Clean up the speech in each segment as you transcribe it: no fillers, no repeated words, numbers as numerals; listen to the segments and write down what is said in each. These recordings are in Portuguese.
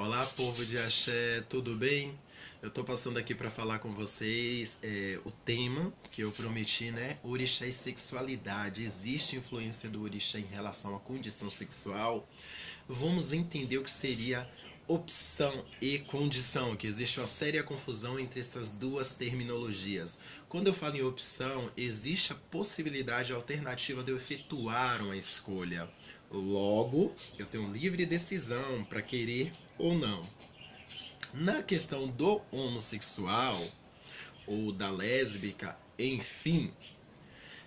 Olá, povo de Axé, tudo bem? Eu tô passando aqui para falar com vocês o tema que eu prometi, né? Orixá e sexualidade. Existe influência do orixá em relação à condição sexual? Vamos entender o que seria opção e condição, que existe uma séria confusão entre essas duas terminologias. Quando eu falo em opção, existe a possibilidade alternativa de eu efetuar uma escolha. Logo, eu tenho livre decisão para querer ou não. Na questão do homossexual ou da lésbica, enfim,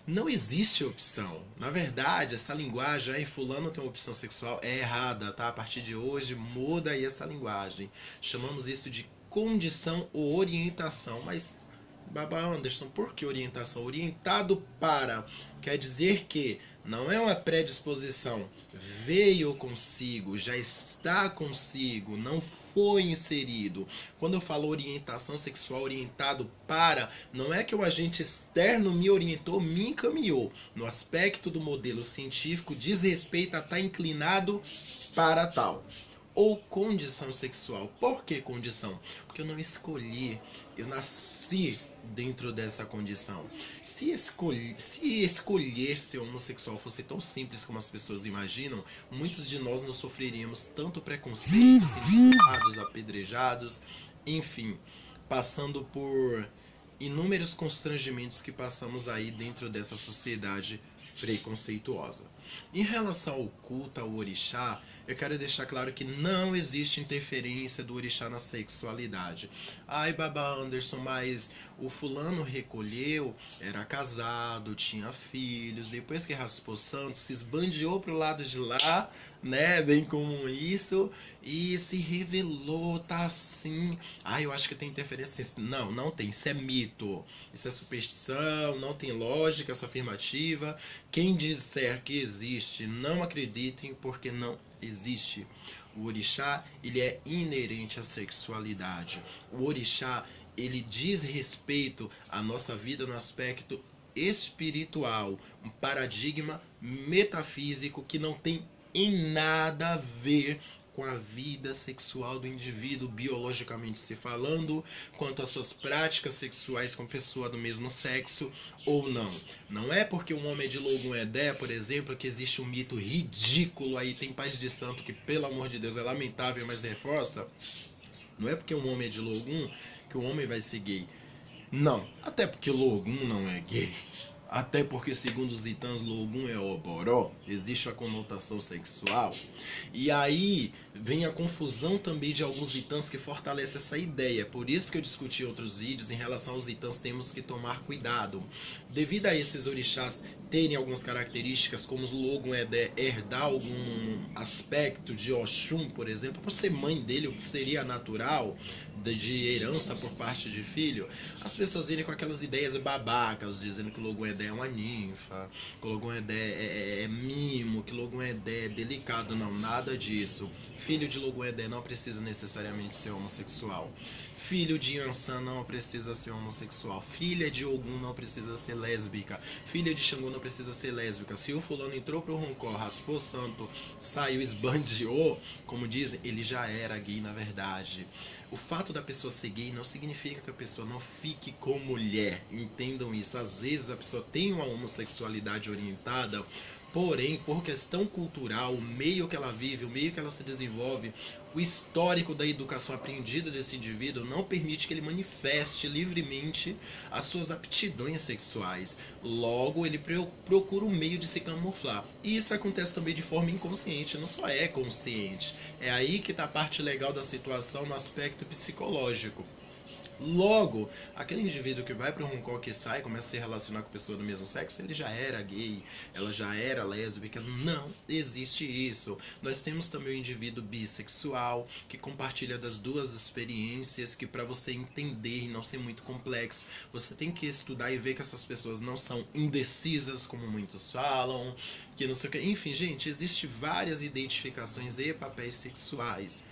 não existe opção. Na verdade, essa linguagem aí, fulano tem uma opção sexual, é errada, tá? A partir de hoje, muda aí essa linguagem. Chamamos isso de condição ou orientação. Mas, Baba Anderson, por que orientação? Orientado para quer dizer que não é uma predisposição, veio consigo, já está consigo, não foi inserido. Quando eu falo orientação sexual, orientado para, não é que o agente externo me orientou, me encaminhou. No aspecto do modelo científico, diz respeito a estar inclinado para tal. Ou condição sexual. Por que condição? Porque eu não escolhi, eu nasci dentro dessa condição. Se escolher ser homossexual fosse tão simples como as pessoas imaginam, muitos de nós não sofreríamos tanto preconceito, censurados, apedrejados, enfim, passando por inúmeros constrangimentos que passamos aí dentro dessa sociedade preconceituosa. Em relação ao culto ao orixá, eu quero deixar claro que não existe interferência do orixá na sexualidade. Ai, Baba Anderson, mas o fulano recolheu, era casado, tinha filhos, depois que raspou santo, se esbandiou pro lado de lá, né, bem comum isso, e se revelou, tá assim. Ai, eu acho que tem interferência. Não, não tem, isso é mito, isso é superstição, não tem lógica essa afirmativa. Quem disser que existe, não acreditem, porque não existe. O orixá, ele é inerente à sexualidade. O orixá, ele diz respeito à nossa vida no aspecto espiritual, um paradigma metafísico que não tem em nada a ver com a vida sexual do indivíduo, biologicamente se falando, quanto às suas práticas sexuais com pessoa do mesmo sexo ou não. Não é porque um homem é de Logum Edé, por exemplo, que existe um mito ridículo aí, tem pais de santo que, pelo amor de Deus, é lamentável, mas reforça. Não é porque um homem é de Logum que o homem vai ser gay. Não, até porque Logum não é gay. Até porque, segundo os itãs, Logum é oboró, existe a conotação sexual. E aí vem a confusão também de alguns itãs que fortalece essa ideia. Por isso que eu discuti outros vídeos em relação aos itãs, temos que tomar cuidado. Devido a esses orixás terem algumas características, como o Logum Edé herdar algum aspecto de Oxum, por exemplo, por ser mãe dele, o que seria natural de herança por parte de filho, as pessoas virem com aquelas ideias babacas, dizendo que o Logum Edé é uma ninfa, que o Logum Edé é mimo, que o Logum Edé é delicado. Não, nada disso. Filho de Logum Edé não precisa necessariamente ser homossexual. Filho de Yansan não precisa ser homossexual. Filha de Ogum não precisa ser lésbica. Filha de Xangô não precisa ser lésbica. Se o fulano entrou pro Roncó, raspou santo, saiu, esbandiou, como dizem, ele já era gay na verdade. O fato da pessoa ser gay não significa que a pessoa não fique com mulher. Entendam isso. Às vezes a pessoa tem uma homossexualidade orientada, porém, por questão cultural, o meio que ela vive, o meio que ela se desenvolve, o histórico da educação aprendida desse indivíduo não permite que ele manifeste livremente as suas aptidões sexuais. Logo, ele procura um meio de se camuflar. E isso acontece também de forma inconsciente, não só é consciente. É aí que está a parte legal da situação no aspecto psicológico. Logo, aquele indivíduo que vai para o Roncó, que sai, começa a se relacionar com pessoa do mesmo sexo, ele já era gay, ela já era lésbica. Não existe isso. Nós temos também o indivíduo bissexual, que compartilha das duas experiências, que para você entender e não ser muito complexo, você tem que estudar e ver que essas pessoas não são indecisas, como muitos falam, que não sei o que. Enfim, gente, existem várias identificações e papéis sexuais.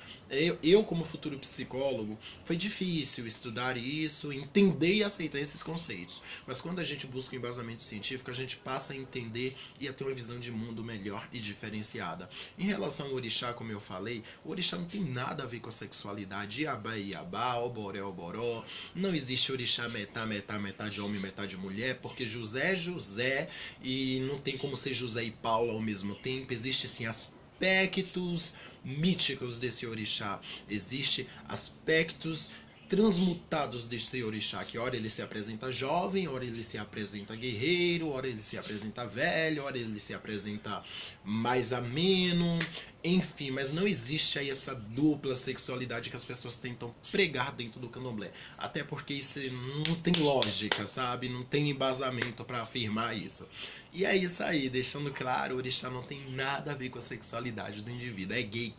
Como futuro psicólogo, foi difícil estudar isso, entender e aceitar esses conceitos. Mas quando a gente busca um embasamento científico, a gente passa a entender e a ter uma visão de mundo melhor e diferenciada. Em relação ao orixá, como eu falei, o orixá não tem nada a ver com a sexualidade. Iabá, iabá, oboré, oboró. Não existe orixá metade homem, metade mulher, porque José é José e não tem como ser José e Paulo ao mesmo tempo. Existe sim aspectos míticos desse orixá. Existem aspectos transmutados desse orixá, que ora ele se apresenta jovem, ora ele se apresenta guerreiro, ora ele se apresenta velho, ora ele se apresenta mais ameno, enfim, mas não existe aí essa dupla sexualidade que as pessoas tentam pregar dentro do candomblé, até porque isso não tem lógica, sabe? Não tem embasamento para afirmar isso. E é isso aí, deixando claro, o orixá não tem nada a ver com a sexualidade do indivíduo. É gay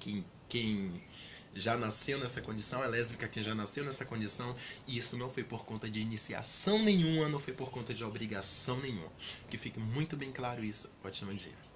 quem já nasceu nessa condição, é lésbica quem já nasceu nessa condição, e isso não foi por conta de iniciação nenhuma, não foi por conta de obrigação nenhuma. Que fique muito bem claro isso. Ótimo dia.